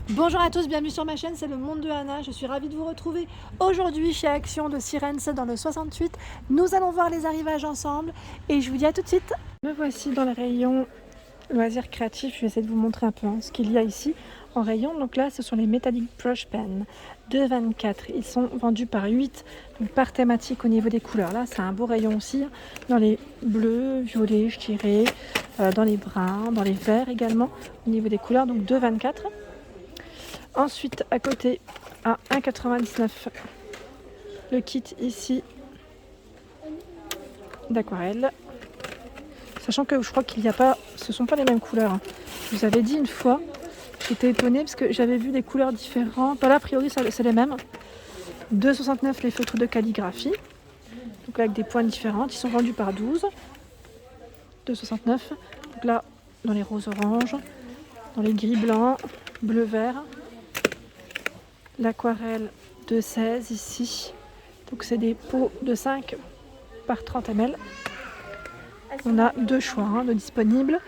Bonjour à tous, bienvenue sur ma chaîne, c'est le monde de Anna. Je suis ravie de vous retrouver aujourd'hui chez Action de Sirens dans le 68. Nous allons voir les arrivages ensemble et je vous dis à tout de suite. Me voici dans le rayon loisirs créatifs. Je vais essayer de vous montrer un peu ce qu'il y a ici en rayon. Donc là, ce sont les Metallic Brush Pen de 24. Ils sont vendus par 8, donc par thématique au niveau des couleurs. Là, c'est un beau rayon aussi, dans les bleus, violets, je dirais, dans les bruns, dans les verts également, au niveau des couleurs, donc de 24. Ensuite, à côté, à 1,99 €, le kit ici d'aquarelle. Sachant que je crois qu'il n'y a pas, ce ne sont pas les mêmes couleurs. Je vous avais dit une fois, j'étais étonnée parce que j'avais vu des couleurs différentes. Là, a priori, c'est les mêmes. 2,69 € les feutres de calligraphie. Donc là, avec des pointes différentes. Ils sont vendus par 12. 2,69 €. Donc là, dans les roses oranges, dans les gris blancs, bleu vert. L'aquarelle de 16 ici. Donc c'est des pots de 5 par 30 ml. On a deux choix de disponibles.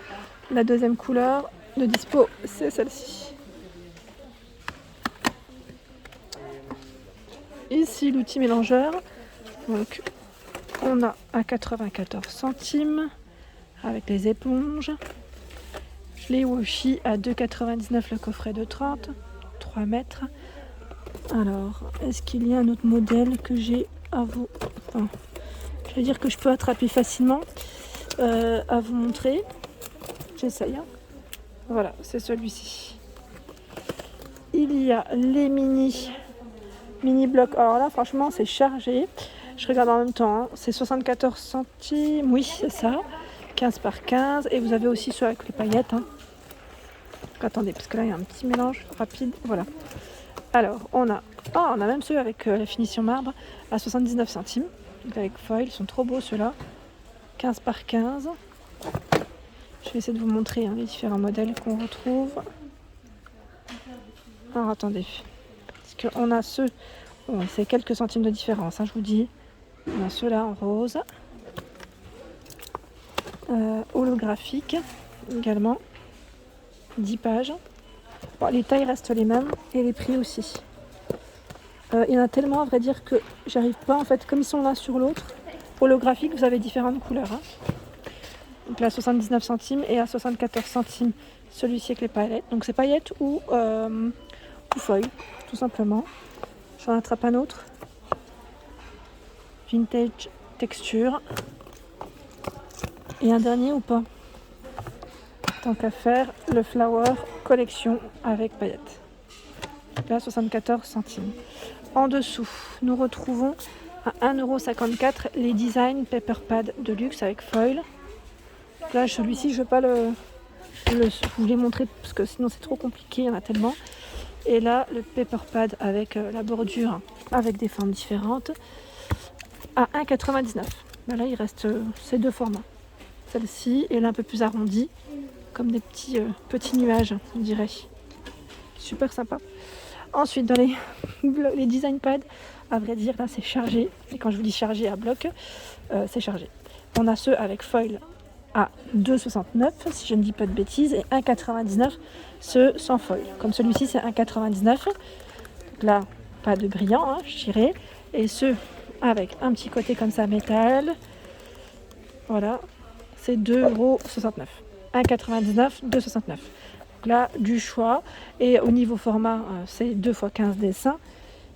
La deuxième couleur de dispo, c'est celle-ci. Ici l'outil mélangeur. Donc on a à 94 centimes avec les éponges. Les washi à 2,99 € le coffret de 30, 3 mètres. Alors, est-ce qu'il y a un autre modèle que j'ai à vous... Enfin, je vais dire que je peux attraper facilement à vous montrer. J'essaye. Voilà, c'est celui-ci. Il y a les mini blocs. Alors là, franchement, c'est chargé. Je regarde en même temps. C'est 74 centimes. Oui, c'est ça. 15 par 15. Et vous avez aussi ceux avec les paillettes. Attendez, parce que là, il y a un petit mélange rapide. Voilà. Alors, on a même ceux avec la finition marbre à 79 centimes. Donc avec foil, ils sont trop beaux ceux-là. 15 par 15. Je vais essayer de vous montrer les différents modèles qu'on retrouve. Alors, attendez. Parce qu'on a ceux... Bon, c'est quelques centimes de différence, je vous dis. On a ceux-là en rose. Holographique également. 10 pages. Bon, les tailles restent les mêmes et les prix aussi. Il y en a tellement à vrai dire que j'arrive pas en fait, comme ils sont l'un sur l'autre. Holographique, vous avez différentes couleurs. Donc là 79 centimes et à 74 centimes celui-ci avec les paillettes. Donc c'est paillettes ou feuilles, tout simplement. J'en attrape un autre. Vintage texture. Et un dernier ou pas? Tant qu'à faire, le Flower collection avec paillettes. Là 74 centimes. En dessous, nous retrouvons à 1,54 € les design paper pad de luxe avec foil. Là, celui-ci, je ne vais pas vous les montrer parce que sinon c'est trop compliqué, il y en a tellement. Et là, le paper pad avec la bordure avec des formes différentes à 1,99 €. Là, il reste ces deux formats. Celle-ci et là un peu plus arrondie, comme des petits nuages, on dirait. Super sympa. Ensuite, dans les design pads, à vrai dire, là c'est chargé. Et quand je vous dis chargé à bloc, c'est chargé. On a ceux avec foil à 2,69 €, si je ne dis pas de bêtises, et 1,99 € ceux sans foil. Comme celui-ci, c'est 1,99 €. Donc là, pas de brillant, je dirais. Et ceux avec un petit côté comme ça, métal, voilà, c'est 2,69 €. 1,99 €, 2,69 €. Là du choix et au niveau format c'est 2 x 15 dessins,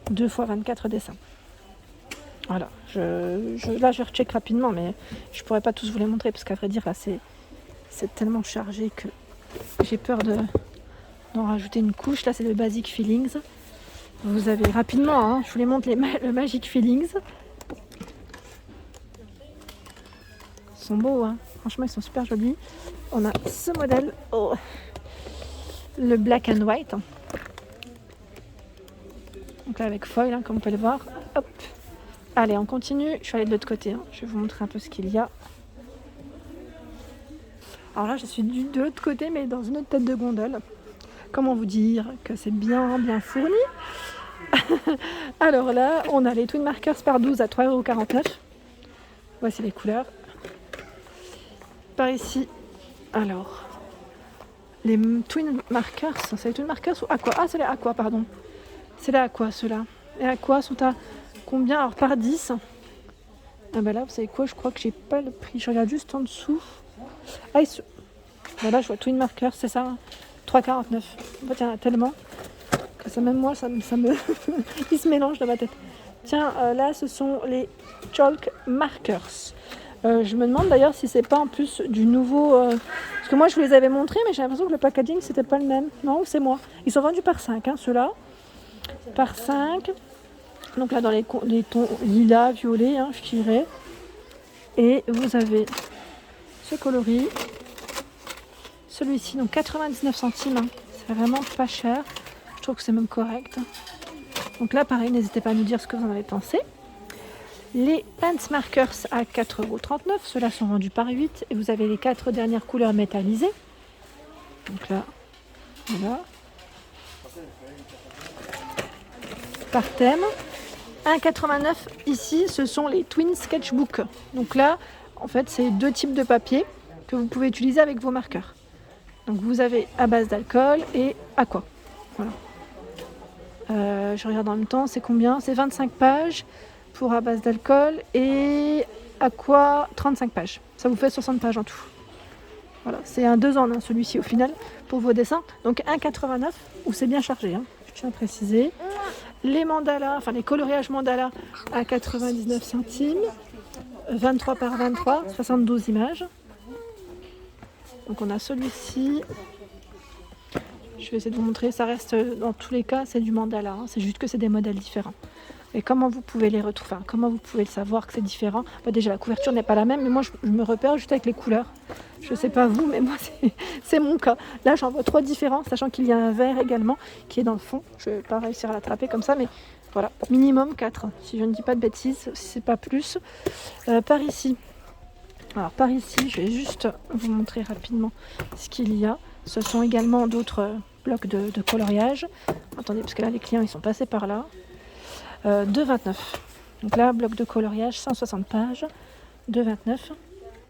2 x 24 dessins. Voilà, là je recheck rapidement mais je pourrais pas tous vous les montrer parce qu'à vrai dire là c'est tellement chargé que j'ai peur d'en rajouter une couche. Là c'est le Basic Feelings. Vous avez rapidement, je vous les montre le Magic Feelings. Ils sont beaux, franchement ils sont super jolis. On a ce modèle. Le black and white. Donc là avec foil, comme vous pouvez le voir. Hop. Allez, on continue. Je suis allée de l'autre côté. Je vais vous montrer un peu ce qu'il y a. Alors là, je suis de l'autre côté, mais dans une autre tête de gondole. Comment vous dire que c'est bien fourni. Alors là, on a les Twin Markers par 12 à 3,49 €. Voici les couleurs. Par ici, alors... les Twin Markers. C'est les Twin Markers ou Aqua? Ah, c'est les Aqua, pardon. C'est les Aqua, ceux-là. Les Aqua sont à combien? Alors, par 10. Ah bah là, vous savez quoi? Je crois que j'ai pas le prix. Je regarde juste en dessous. Ah, voilà, je vois Twin Markers, c'est ça, hein. 3,49. En fait, il y en a tellement que ça, même moi, ça me... il se mélange dans ma tête. Tiens, là, ce sont les Chalk Markers. Je me demande d'ailleurs si c'est pas en plus du nouveau... Parce que moi, je vous les avais montrés, mais j'ai l'impression que le packaging, c'était pas le même. Non, c'est moi. Ils sont vendus par 5, hein, ceux-là. Par 5. Donc là, dans les tons lilas, violets, hein, je dirais. Et vous avez ce coloris. Celui-ci, donc 99 centimes. Hein. C'est vraiment pas cher. Je trouve que c'est même correct. Donc là, pareil, n'hésitez pas à nous dire ce que vous en avez pensé. Les Pants Markers à 4,39 €. Ceux-là sont vendus par 8. Et vous avez les 4 dernières couleurs métallisées. Donc là, voilà. Par thème. 1,89 € ici, ce sont les Twin Sketchbook. Donc là, en fait, c'est 2 types de papier que vous pouvez utiliser avec vos marqueurs. Donc vous avez à base d'alcool et aqua. Voilà. Je regarde en même temps, c'est combien? C'est 25 pages pour à base d'alcool et aqua 35 pages. Ça vous fait 60 pages en tout. Voilà, c'est un 2 en 1 celui-ci au final pour vos dessins. Donc 1,89 € où c'est bien chargé, hein, je tiens à préciser. Les mandalas, enfin les coloriages mandalas à 99 centimes. 23 par 23, 72 images. Donc on a celui-ci. Je vais essayer de vous montrer, ça reste dans tous les cas, c'est du mandala, hein. C'est juste que c'est des modèles différents. Et comment vous pouvez les retrouver, enfin, comment vous pouvez le savoir que c'est différent? Bah, déjà la couverture n'est pas la même, mais moi je me repère juste avec les couleurs. Je sais pas vous, mais moi c'est mon cas. Là j'en vois 3 différents, sachant qu'il y a un vert également qui est dans le fond. Je vais pas réussir à l'attraper comme ça, mais voilà, minimum 4, si je ne dis pas de bêtises, si c'est pas plus. Par ici. Alors par ici, je vais juste vous montrer rapidement ce qu'il y a. Ce sont également d'autres blocs de coloriage. Attendez, parce que là les clients ils sont passés par là. 2,29. Donc là, bloc de coloriage, 160 pages. 2,29.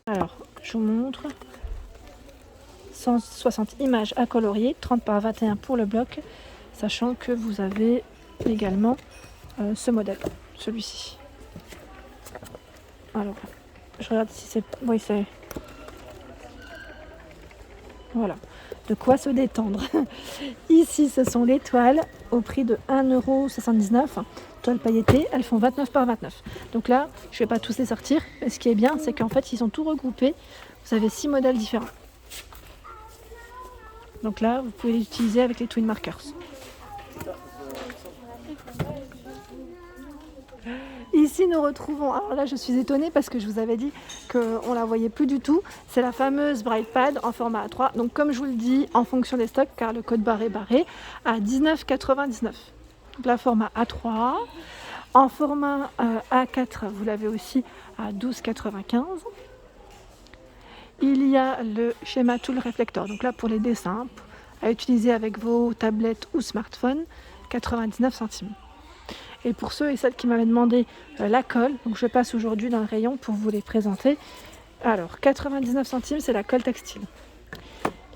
Alors, je vous montre. 160 images à colorier, 30 par 21 pour le bloc. Sachant que vous avez également ce modèle, celui-ci. Alors, je regarde si c'est... Oui, c'est... Voilà. De quoi se détendre. Ici, ce sont les toiles au prix de 1,79 €. Toiles pailletées, elles font 29 par 29. Donc là, je ne vais pas tous les sortir. Mais ce qui est bien, c'est qu'en fait, ils sont tout regroupés. Vous avez 6 modèles différents. Donc là, vous pouvez les utiliser avec les Twin Markers. Ici, nous retrouvons, alors là je suis étonnée parce que je vous avais dit qu'on ne la voyait plus du tout, c'est la fameuse Bright Pad en format A3, donc comme je vous le dis, en fonction des stocks, car le code barre est barré, à 19,99 €. Donc là, format A3, en format A4, vous l'avez aussi à 12,95 €. Il y a le schéma Tool Reflector, donc là pour les dessins, à utiliser avec vos tablettes ou smartphones, 99 centimes. Et pour ceux et celles qui m'avaient demandé la colle, donc je passe aujourd'hui dans le rayon pour vous les présenter. Alors, 99 centimes, c'est la colle textile.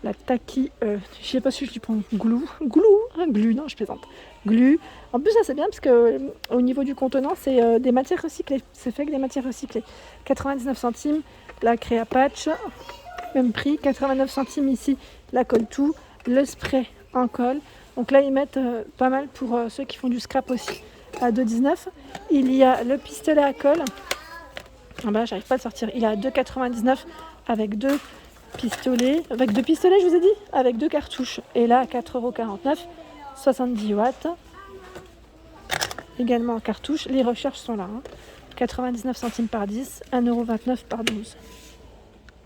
La Taki, je ne sais pas si je lui prends glue, non je plaisante. Glue. En plus ça c'est bien parce que au niveau du contenant c'est des matières recyclées. C'est fait avec des matières recyclées. 99 centimes, la Créa Patch, même prix. 89 centimes ici, la colle tout, le spray en colle. Donc là ils mettent pas mal pour ceux qui font du scrap aussi. À 2,19 €. Il y a le pistolet à colle. Ah bah j'arrive pas à le sortir. Il est à 2,99 € avec 2 pistolets. Avec 2 pistolets, je vous ai dit. Avec 2 cartouches. Et là, à 4,49 €, 70 watts. Également en cartouche. Les recherches sont là. 99 centimes par 10, 1,29 € par 12.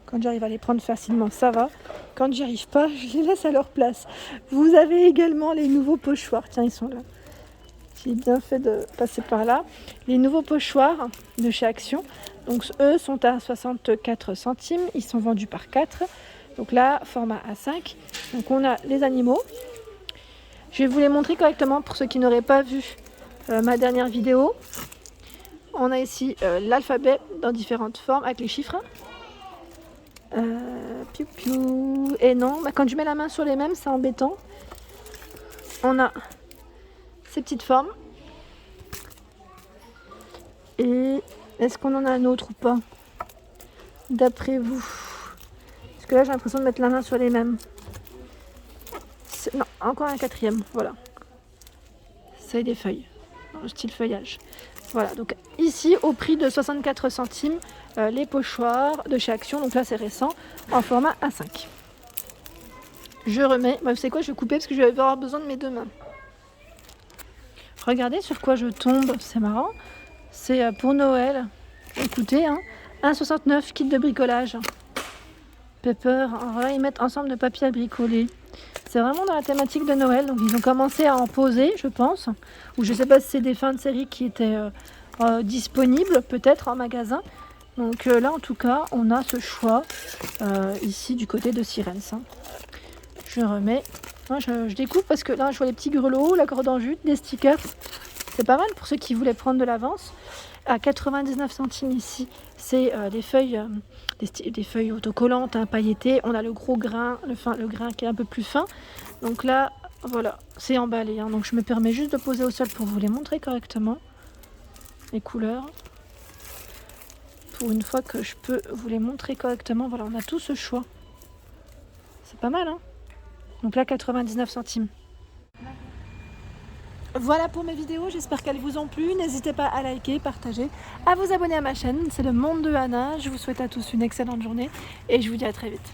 Quand j'arrive à les prendre facilement, ça va. Quand j'y arrive pas, je les laisse à leur place. Vous avez également les nouveaux pochoirs. Tiens, ils sont là. J'ai bien fait de passer par là. Les nouveaux pochoirs de chez Action, donc eux sont à 64 centimes. Ils sont vendus par 4. Donc là, format A5. Donc on a les animaux. Je vais vous les montrer correctement pour ceux qui n'auraient pas vu ma dernière vidéo. On a ici l'alphabet dans différentes formes avec les chiffres. Piou piou. Et non, bah, quand je mets la main sur les mêmes, c'est embêtant. On a ces petites formes. Et est-ce qu'on en a un autre ou pas? D'après vous? Parce que là, j'ai l'impression de mettre la main sur les mêmes. Non, encore un quatrième, voilà. C'est des feuilles, dans le style feuillage. Voilà, donc ici, au prix de 64 centimes, les pochoirs de chez Action, donc là c'est récent, en format A5. Je remets, bah, vous savez quoi, je vais couper parce que je vais avoir besoin de mes deux mains. Regardez sur quoi je tombe, c'est marrant. C'est pour Noël, écoutez, hein, 1,69 kit de bricolage. Pepper, alors là ils mettent ensemble de papier à bricoler. C'est vraiment dans la thématique de Noël, donc ils ont commencé à en poser, je pense. Ou je sais pas si c'est des fins de série qui étaient disponibles, peut-être en magasin. Donc là en tout cas, on a ce choix ici du côté de Sirens. Je remets, moi, je découpe parce que là je vois les petits grelots, la corde en jute, des stickers. C'est pas mal pour ceux qui voulaient prendre de l'avance. À 99 centimes ici, c'est des feuilles, des feuilles autocollantes, hein, pailletées. On a le gros grain, le grain qui est un peu plus fin. Donc là, voilà, c'est emballé. Hein, donc je me permets juste de poser au sol pour vous les montrer correctement. Les couleurs. Pour une fois que je peux vous les montrer correctement. Voilà, on a tout ce choix. C'est pas mal, hein? Donc là, 99 centimes. Voilà pour mes vidéos, j'espère qu'elles vous ont plu. N'hésitez pas à liker, partager, à vous abonner à ma chaîne. C'est le monde de Anna. Je vous souhaite à tous une excellente journée et je vous dis à très vite.